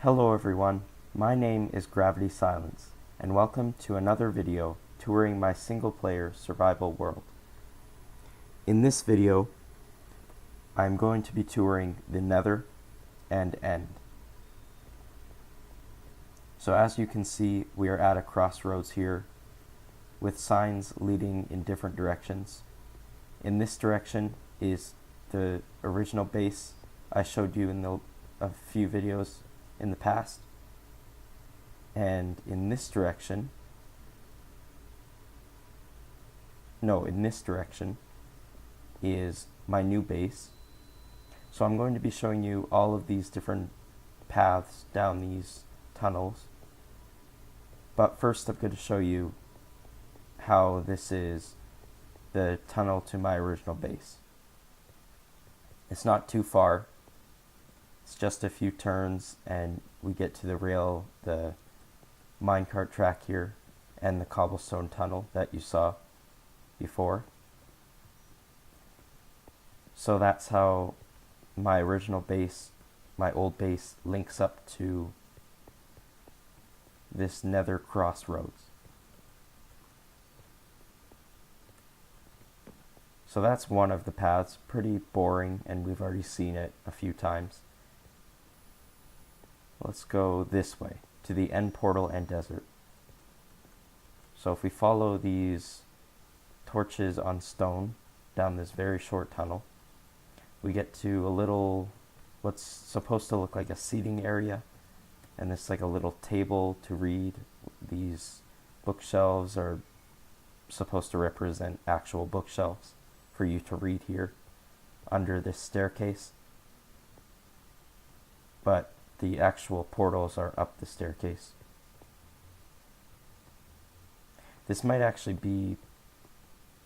Hello everyone, my name is Gravitysilence, and welcome to another video touring my single-player survival world. In this video, I'm going to be touring the nether and end. So as you can see, we are at a crossroads here with signs leading in different directions. In this direction is the original base I showed you in a few videos in the past, and in this direction is my new base. So I'm going to be showing you all of these different paths down these tunnels, but first I'm going to show you how this is the tunnel to my original base. It's not too far. It's just a few turns and we get to the minecart track here and the cobblestone tunnel that you saw before. So that's how my original base, my old base, links up to this nether crossroads. So that's one of the paths, pretty boring, and we've already seen it a few times. Let's go this way, to the end portal and desert. So if we follow these torches on stone down this very short tunnel, we get to a little, what's supposed to look like a seating area, and it's like a little table to read. These bookshelves are supposed to represent actual bookshelves for you to read here under this staircase. But the actual portals are up the staircase. This might actually be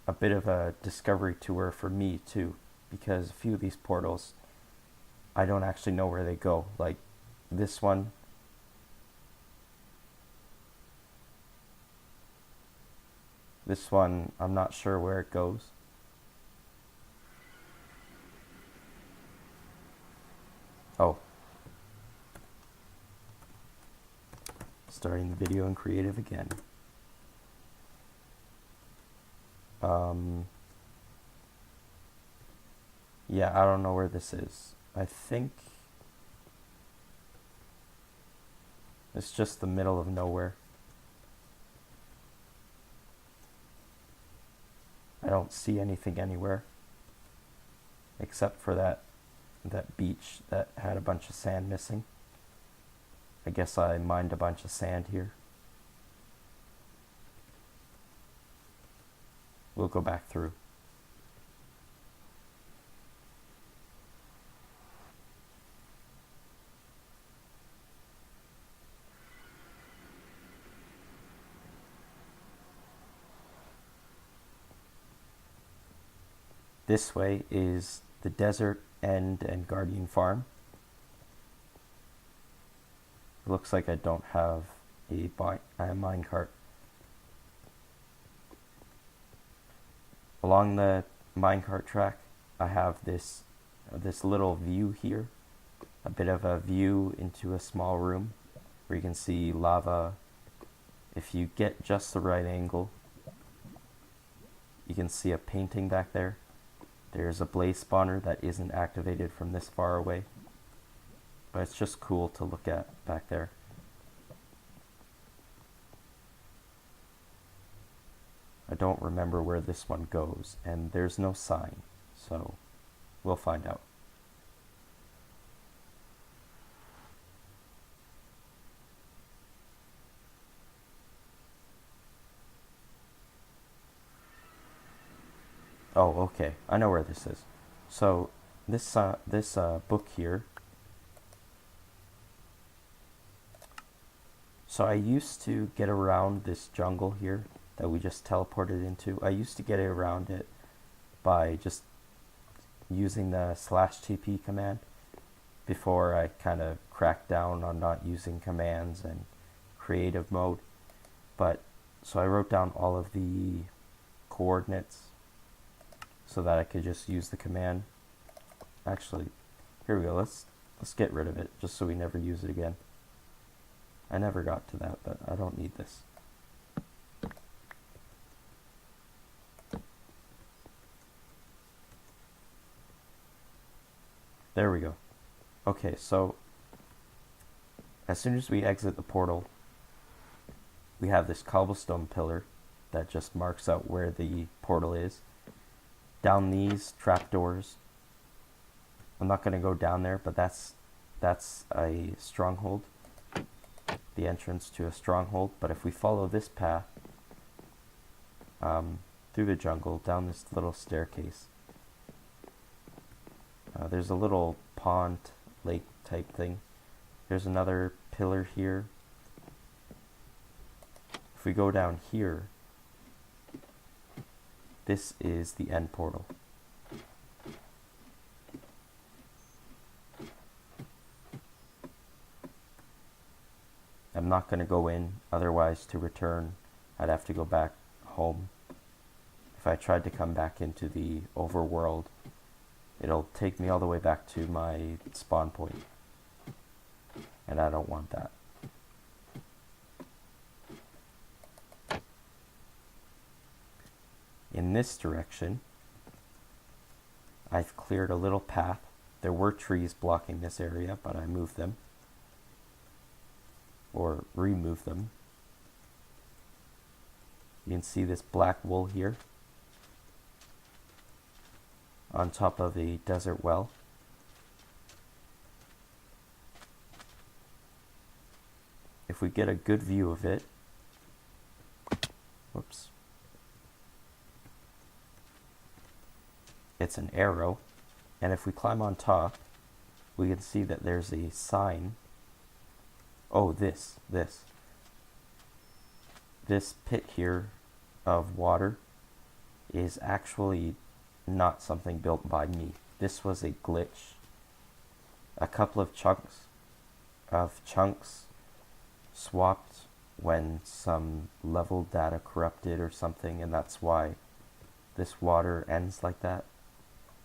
a bit of a discovery tour for me too, because a few of these portals, I don't actually know where they go. Like this one, I'm not sure where it goes. Oh. Starting the video in creative again. Yeah, I don't know where this is. I think it's just the middle of nowhere. I don't see anything anywhere except for that beach that had a bunch of sand missing. I guess I mined a bunch of sand here. We'll go back through. This way is the desert end and guardian farm. It looks like I don't have a minecart. Along the minecart track, I have this little view here, a bit of a view into a small room where you can see lava. If you get just the right angle, you can see a painting back there. There's a blaze spawner that isn't activated from this far away, but it's just cool to look at back there. I don't remember where this one goes, and there's no sign, so we'll find out. Oh, okay, I know where this is. So this book here. So I used to get around this jungle here that we just teleported into. I used to get around it by just using the /TP command before I kind of cracked down on not using commands and creative mode. But so I wrote down all of the coordinates so that I could just use the command. Actually, here we go. Let's get rid of it just so we never use it again. I never got to that, but I don't need this. There we go. Okay, so as soon as we exit the portal, we have this cobblestone pillar that just marks out where the portal is. Down these trapdoors, I'm not going to go down there, but that's a stronghold, the entrance to a stronghold. But if we follow this path through the jungle, down this little staircase, there's a little pond, lake type thing. There's another pillar here. If we go down here, this is the end portal. I'm not going to go in, otherwise to return I'd have to go back home. If I tried to come back into the overworld, it'll take me all the way back to my spawn point, and I don't want that. In this direction, I've cleared a little path. There were trees blocking this area, but I moved them, or removed them. You can see this black wool here on top of a desert well. If we get a good view of it, whoops, it's an arrow, and if we climb on top, we can see that there's a sign. Oh, this pit here of water is actually not something built by me. This was a glitch. A couple of chunks swapped when some level data corrupted or something, and that's why this water ends like that.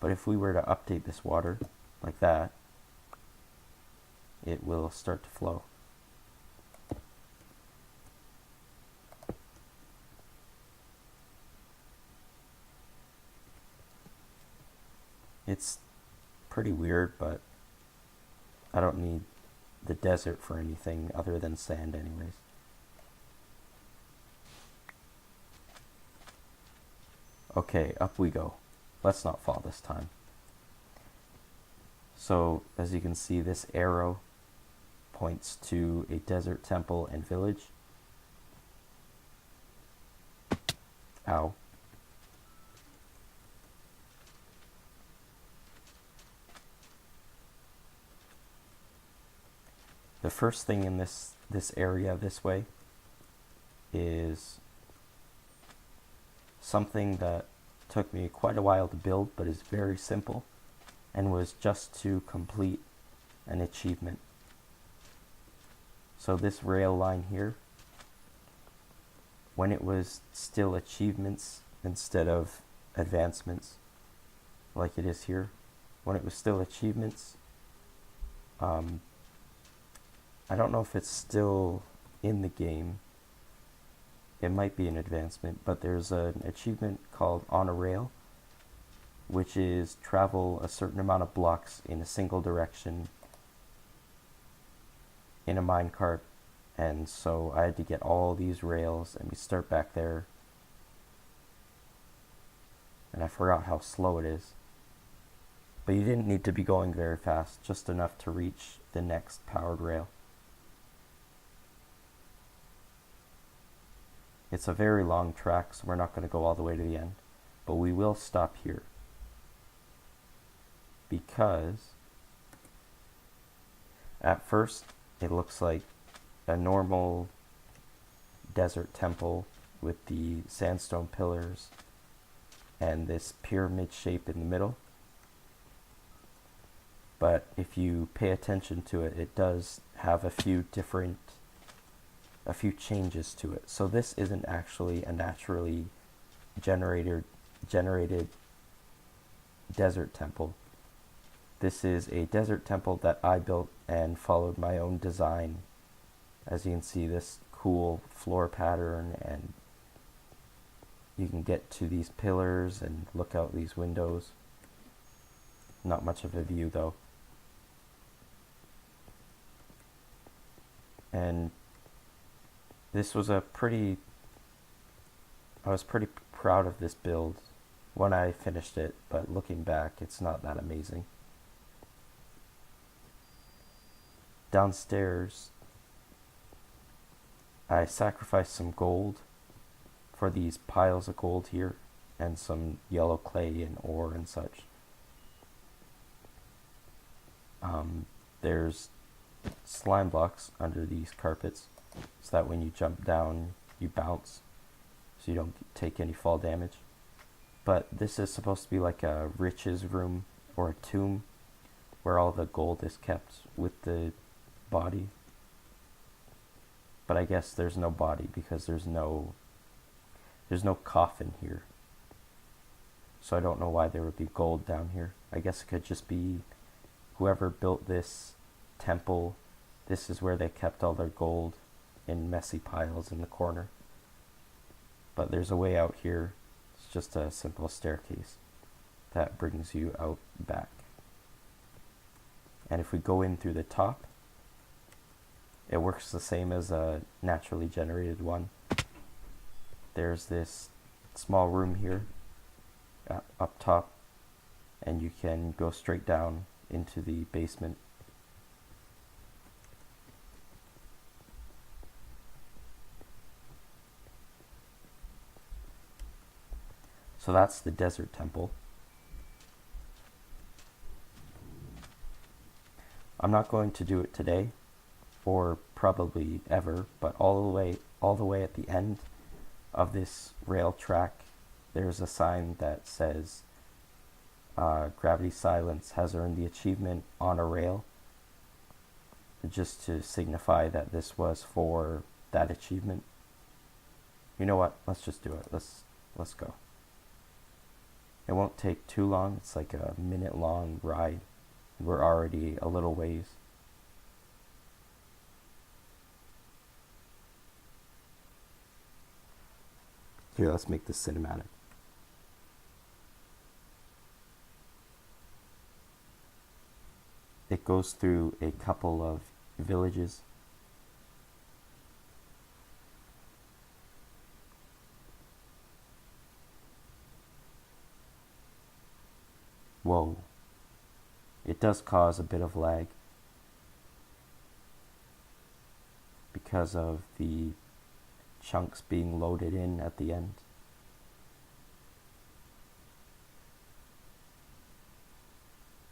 But if we were to update this water like that, it will start to flow. It's pretty weird, but I don't need the desert for anything other than sand anyways. Okay, up we go. Let's not fall this time. So, as you can see, this arrow points to a desert temple and village. Ow. The first thing in this area this way is something that took me quite a while to build, but is very simple, and was just to complete an achievement. So this rail line here, when it was still achievements instead of advancements, like it is here, when it was still achievements, I don't know if it's still in the game. It might be an advancement, but there's an achievement called On a Rail, which is travel a certain amount of blocks in a single direction in a minecart. And so I had to get all these rails, and we start back there. And I forgot how slow it is. But you didn't need to be going very fast, just enough to reach the next powered rail. It's a very long track, so we're not going to go all the way to the end. But we will stop here, because at first it looks like a normal desert temple with the sandstone pillars and this pyramid shape in the middle. But if you pay attention to it, it does have a few changes to it. So this isn't actually a naturally generated desert temple. This is a desert temple that I built and followed my own design As you can see, this cool floor pattern, and you can get to these pillars and look out these windows. Not much of a view though. And this was I was pretty proud of this build when I finished it, but looking back, it's not that amazing. Downstairs, I sacrificed some gold for these piles of gold here, and some yellow clay and ore and such. There's slime blocks under these carpets, so that when you jump down, you bounce, so you don't take any fall damage. But this is supposed to be like a riches room or a tomb where all the gold is kept with the body. But I guess there's no body because there's no coffin here. So I don't know why there would be gold down here. I guess it could just be whoever built this temple, this is where they kept all their gold in messy piles in the corner. But there's a way out here. It's just a simple staircase that brings you out back. And if we go in through the top, it works the same as a naturally generated one. There's this small room here up top, and you can go straight down into the basement. So that's the desert temple. I'm not going to do it today, or probably ever, but all the way at the end of this rail track, there's a sign that says Gravitysilence has earned the achievement on a rail, just to signify that this was for that achievement. You know what? Let's just do it. Let's go. It won't take too long. It's like a minute-long ride. We're already a little ways. Here, let's make this cinematic. It goes through a couple of villages. Whoa. It does cause a bit of lag because of the chunks being loaded in at the end.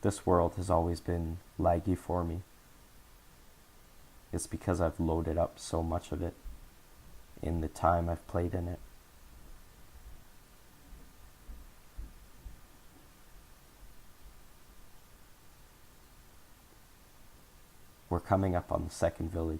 This world has always been laggy for me. It's because I've loaded up so much of it in the time I've played in it. We're coming up on the second village.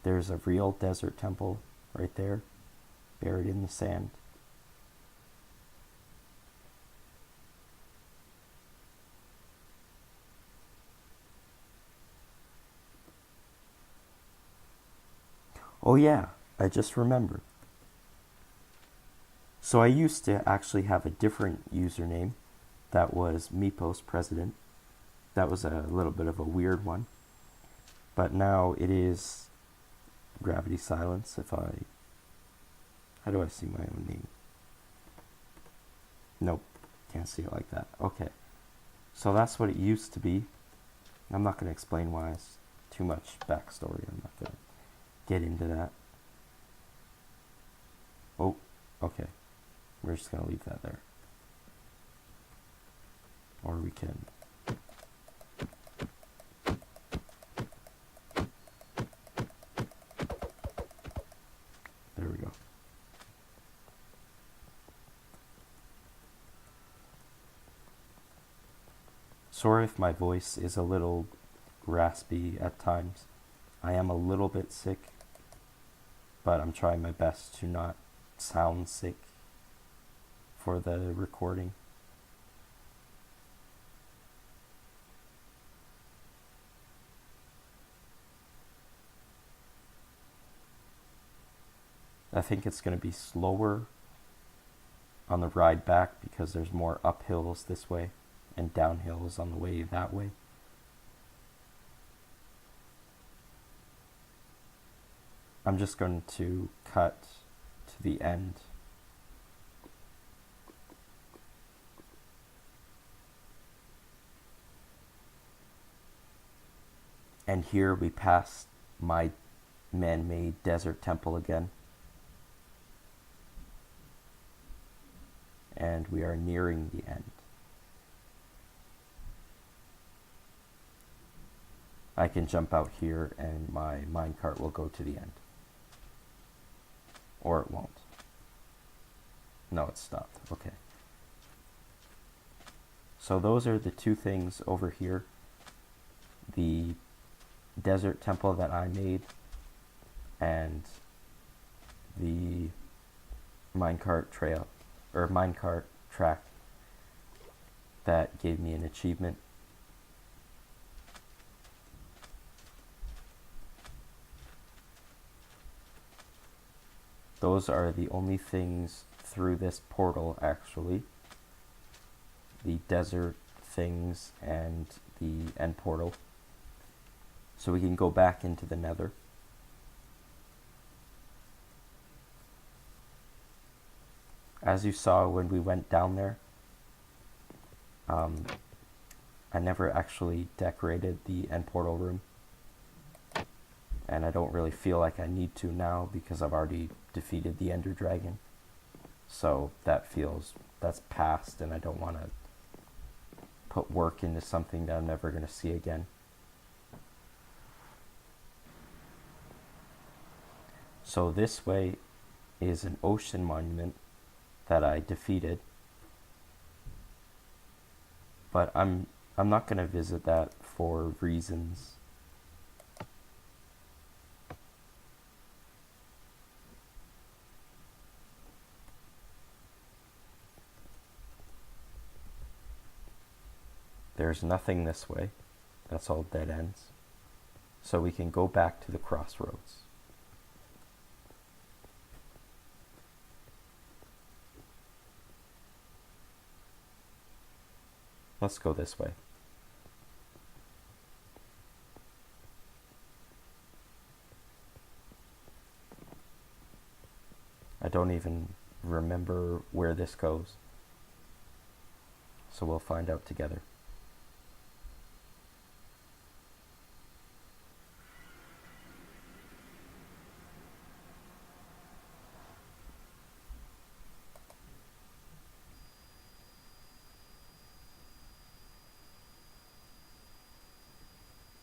There's a real desert temple right there, buried in the sand. Oh yeah, I just remembered. So I used to actually have a different username that was Meepos President. That was a little bit of a weird one. But now it is Gravitysilence. How do I see my own name? Nope, can't see it like that. Okay, so that's what it used to be. I'm not going to explain why. It's too much backstory. I'm not going to get into that. Oh, okay. We're just going to leave that there. Or we can. There we go. Sorry if my voice is a little raspy at times. I am a little bit sick, but I'm trying my best to not sound sick for the recording. I think it's going to be slower on the ride back because there's more uphills this way and downhills on the way that way. I'm just going to cut to the end. And here we pass my man-made desert temple again. And we are nearing the end. I can jump out here and my minecart will go to the end. Or it won't. No, it stopped. Okay. So those are the two things over here. The desert temple that I made and the minecart trail or minecart track that gave me an achievement. Those are the only things through this portal, actually. The desert things and the end portal. So we can go back into the nether. As you saw when we went down there, I never actually decorated the end portal room. And I don't really feel like I need to now because I've already defeated the Ender Dragon. So that's past, and I don't want to put work into something that I'm never going to see again. So this way is an ocean monument that I defeated. But I'm not going to visit that for reasons. There's nothing this way. That's all dead ends. So we can go back to the crossroads. Let's go this way. I don't even remember where this goes. So we'll find out together.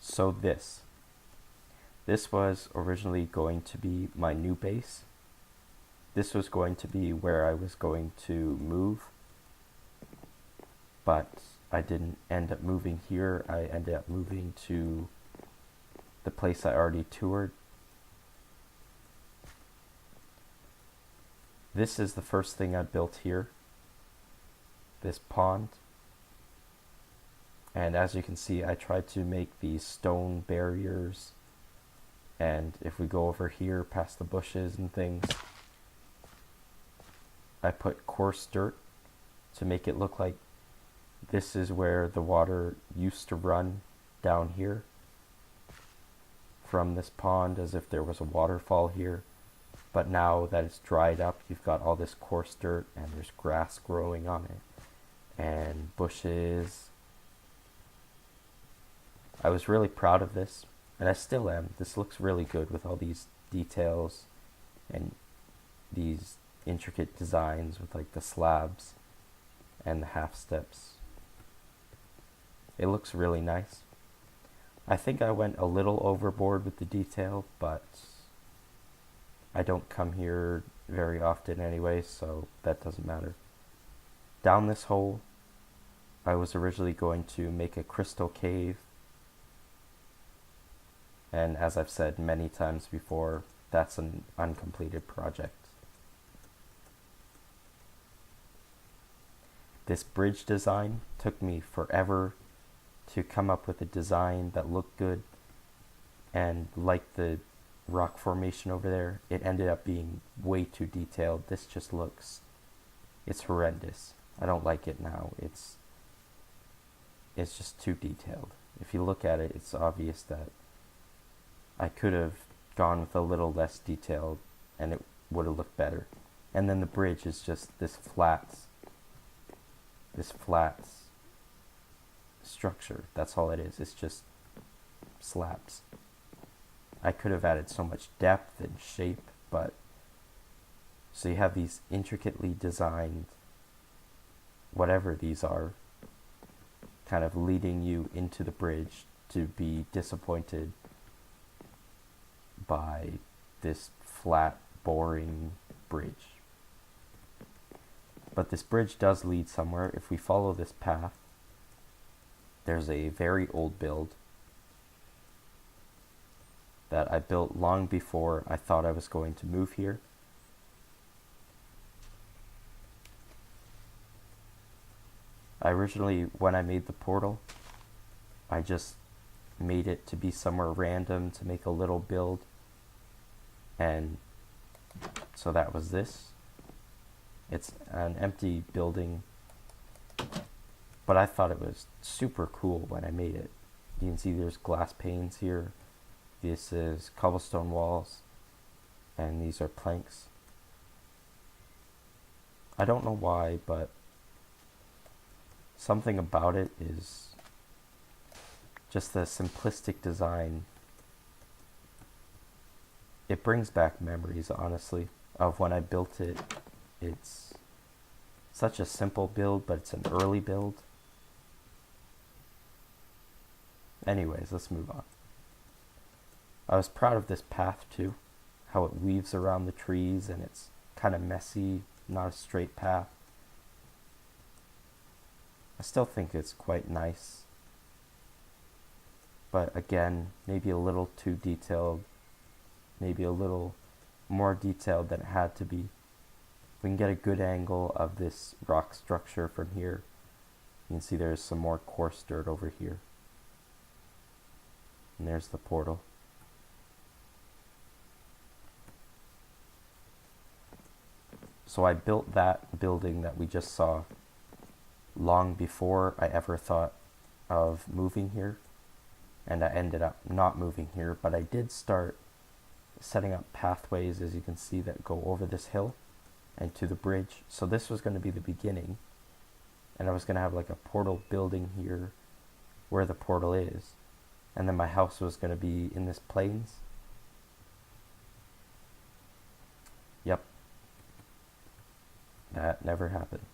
So this was originally going to be my new base. This was going to be where I was going to move, but I didn't end up moving here. I ended up moving to the place I already toured. This is the first thing I built here, this pond. And as you can see, I tried to make these stone barriers. And if we go over here past the bushes and things, I put coarse dirt to make it look like this is where the water used to run down here from this pond, as if there was a waterfall here. But now that it's dried up, you've got all this coarse dirt and there's grass growing on it and bushes. I was really proud of this, and I still am. This looks really good with all these details and these intricate designs with like the slabs and the half steps. It looks really nice. I think I went a little overboard with the detail, but I don't come here very often anyway, so that doesn't matter. Down this hole I was originally going to make a crystal cave, and as I've said many times before, that's an uncompleted project. This bridge design took me forever to come up with a design that looked good, and like the rock formation over there, it ended up being way too detailed. This just looks, it's horrendous. I don't like it now. It's just too detailed. If you look at it, it's obvious that I could have gone with a little less detailed and it would have looked better. And then the bridge is just this flat structure. That's all it is. It's just slabs. I could have added so much depth and shape, but so you have these intricately designed, whatever these are, kind of leading you into the bridge to be disappointed by this flat, boring bridge. But this bridge does lead somewhere. If we follow this path, there's a very old build that I built long before I thought I was going to move here. I originally, when I made the portal, I just made it to be somewhere random to make a little build. And so that was this. It's an empty building, but I thought it was super cool when I made it. You can see there's glass panes here. This is cobblestone walls, and these are planks. I don't know why, but something about it is just the simplistic design. It brings back memories, honestly, of when I built it. It's such a simple build, but it's an early build. Anyways, let's move on. I was proud of this path too, how it weaves around the trees and it's kind of messy, not a straight path. I still think it's quite nice, but again, maybe a little too detailed, maybe a little more detailed than it had to be. We can get a good angle of this rock structure from here. You can see there's some more coarse dirt over here. And there's the portal. So I built that building that we just saw long before I ever thought of moving here. And I ended up not moving here, but I did start setting up pathways, as you can see, that go over this hill and to the bridge. So this was going to be the beginning, and I was going to have like a portal building here where the portal is, and then my house was going to be in this plains. Yep, that never happened.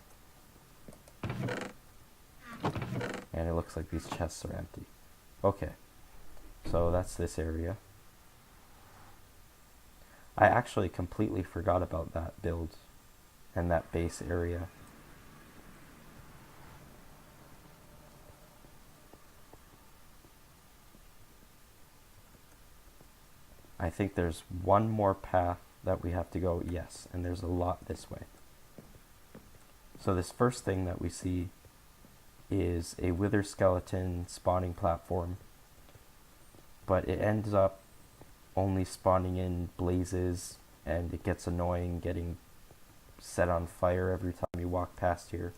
And it looks like these chests are empty. Okay, so that's this area. I actually completely forgot about that build and that base area. I think there's one more path that we have to go, yes, and there's a lot this way. So this first thing that we see is a wither skeleton spawning platform, but it ends up only spawning in blazes, and it gets annoying getting set on fire every time you walk past here.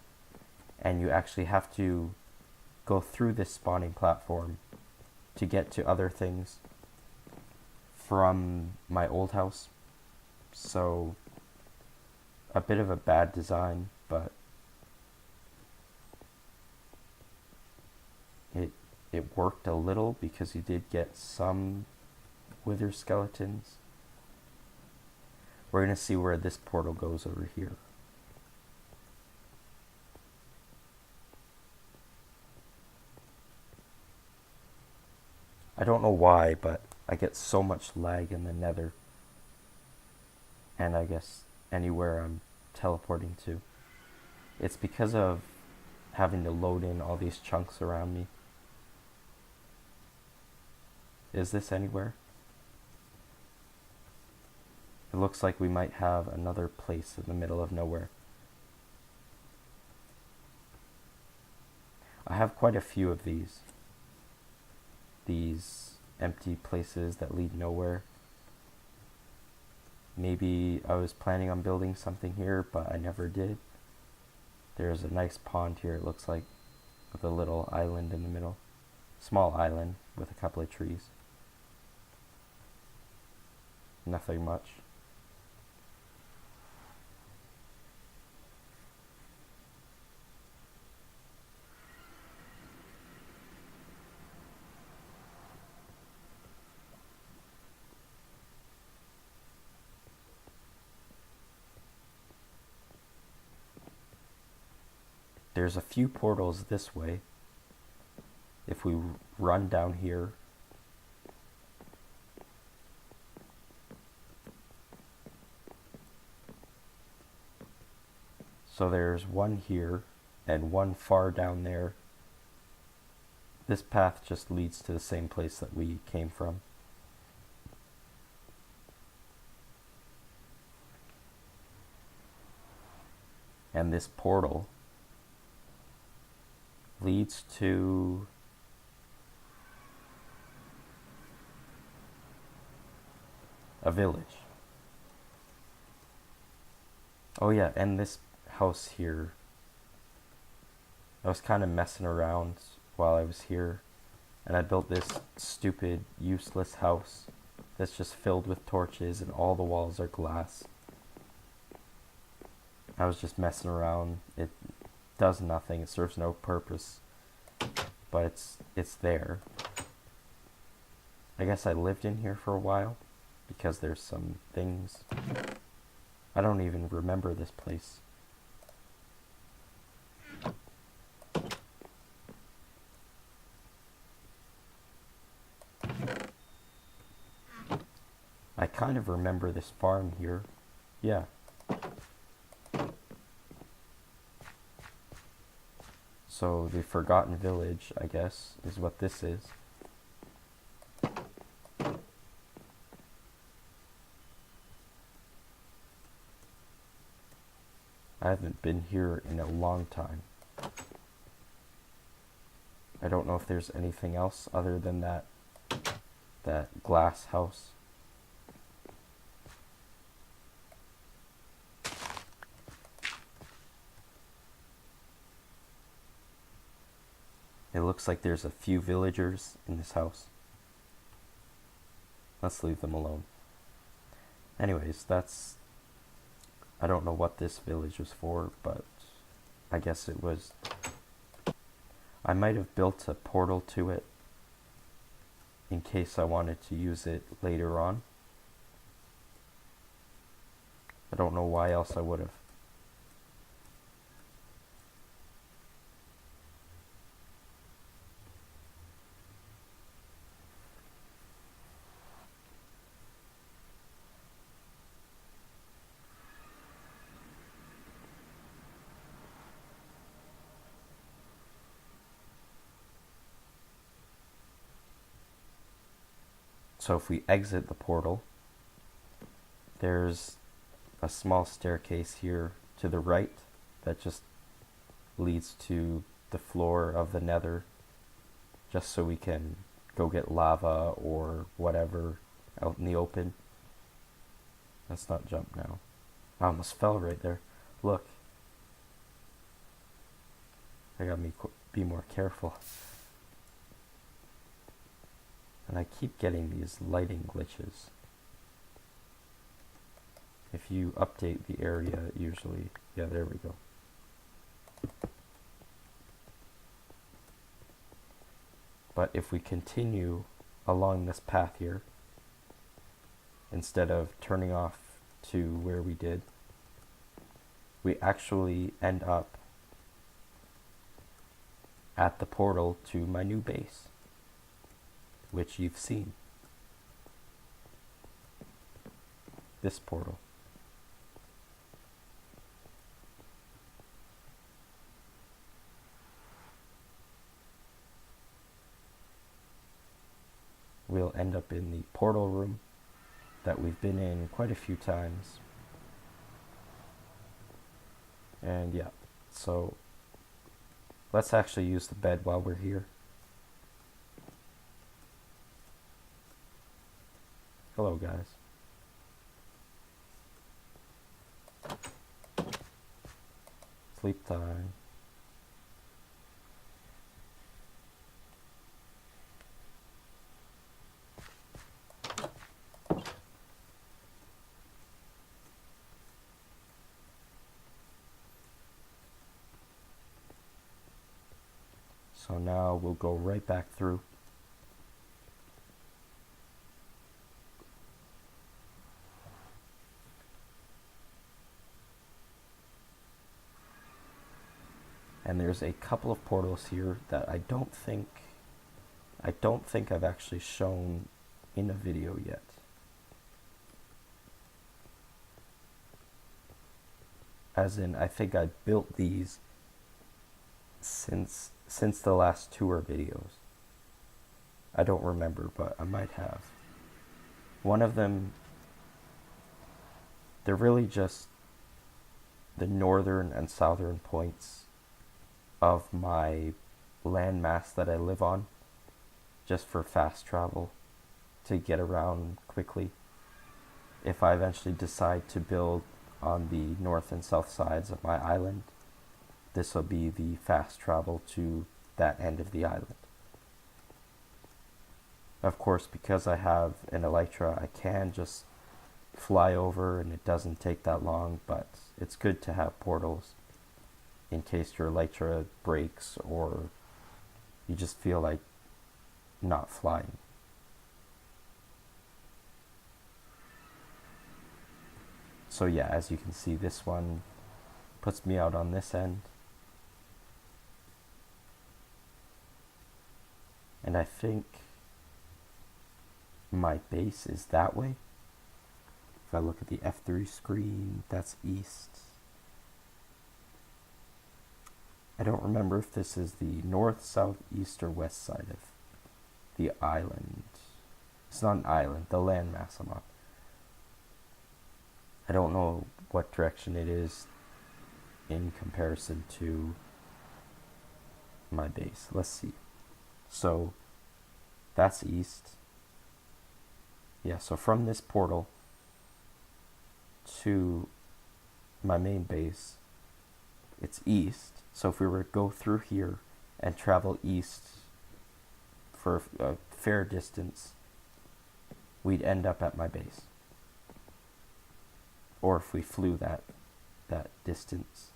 And you actually have to go through this spawning platform to get to other things from my old house. So a bit of a bad design, but it worked a little because you did get some wither skeletons. We're going to see where this portal goes over here. I don't know why, but I get so much lag in the nether. And I guess anywhere I'm teleporting to. It's because of having to load in all these chunks around me. Is this anywhere? It looks like we might have another place in the middle of nowhere. I have quite a few of these empty places that lead nowhere. Maybe I was planning on building something here, but I never did. There's a nice pond here, it looks like, with a little island in the middle. Small island with a couple of trees. Nothing much. There's a few portals this way. If we run down here, so there's one here and one far down there. This path just leads to the same place that we came from. And this portal leads to a village. Oh yeah, and this house here, I was kind of messing around while I was here, and I built this stupid, useless house that's just filled with torches and all the walls are glass. I was just messing around. It does nothing, it serves no purpose, but it's there. I guess I lived in here for a while because there's some things. I don't even remember this place. I kind of remember this farm here. Yeah. So the Forgotten Village, I guess, is what this is. I haven't been here in a long time. I don't know if there's anything else other than that glass house. It looks like there's a few villagers in this house. Let's leave them alone. Anyways, I don't know what this village was for, but I guess it was. I might have built a portal to it in case I wanted to use it later on. I don't know why else I would have. So if we exit the portal, there's a small staircase here to the right that just leads to the floor of the nether, just so we can go get lava or whatever out in the open. Let's not jump now. I almost fell right there. Look. I gotta be more careful. And I keep getting these lighting glitches. If you update the area, usually, yeah, there we go. But if we continue along this path here, instead of turning off to where we did, we actually end up at the portal to my new base, which you've seen. This portal. we'll end up in the portal room that we've been in quite a few times. And yeah, so let's actually use the bed while we're here. Hello, guys. Sleep time. So now we'll go right back through. And there's a couple of portals here that I don't think I've actually shown in a video yet. As in, I think I built these since the last tour videos. I don't remember, but I might have. One of them, they're really just the northern and southern points of my landmass that I live on, just for fast travel to get around quickly. If I eventually decide to build on the north and south sides of my island, this will be the fast travel to that end of the island. Of course, because I have an Elytra, I can just fly over and it doesn't take that long, but it's good to have portals in case your Elytra breaks or you just feel like not flying. So yeah, as you can see, this one puts me out on this end. And I think my base is that way. If I look at the F3 screen, that's east. I don't remember if this is the north, south, east, or west side of the island. It's not an island, the landmass I'm on. I don't know what direction it is in comparison to my base. Let's see. So that's east. Yeah, so from this portal to my main base, it's east. So if we were to go through here and travel east for a fair distance, we'd end up at my base. Or if we flew that distance.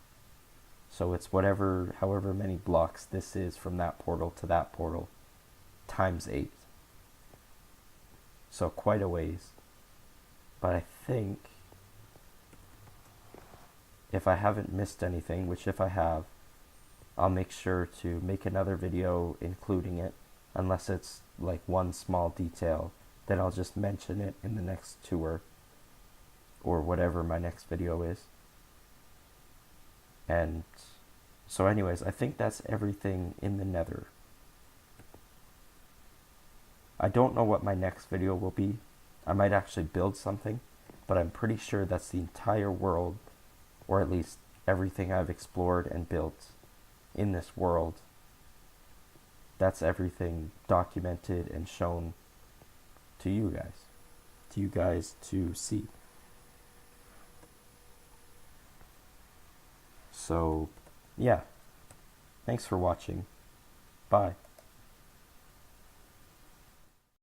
So it's however many blocks this is from that portal to that portal, times 8. So quite a ways. But I think, if I haven't missed anything, which if I have, I'll make sure to make another video including it, unless it's like one small detail, then I'll just mention it in the next tour, or whatever my next video is. And so anyways, I think that's everything in the nether. I don't know what my next video will be. I might actually build something, but I'm pretty sure that's the entire world, or at least everything I've explored and built in this world. That's everything documented and shown to you guys to see. So, yeah. Thanks for watching. Bye.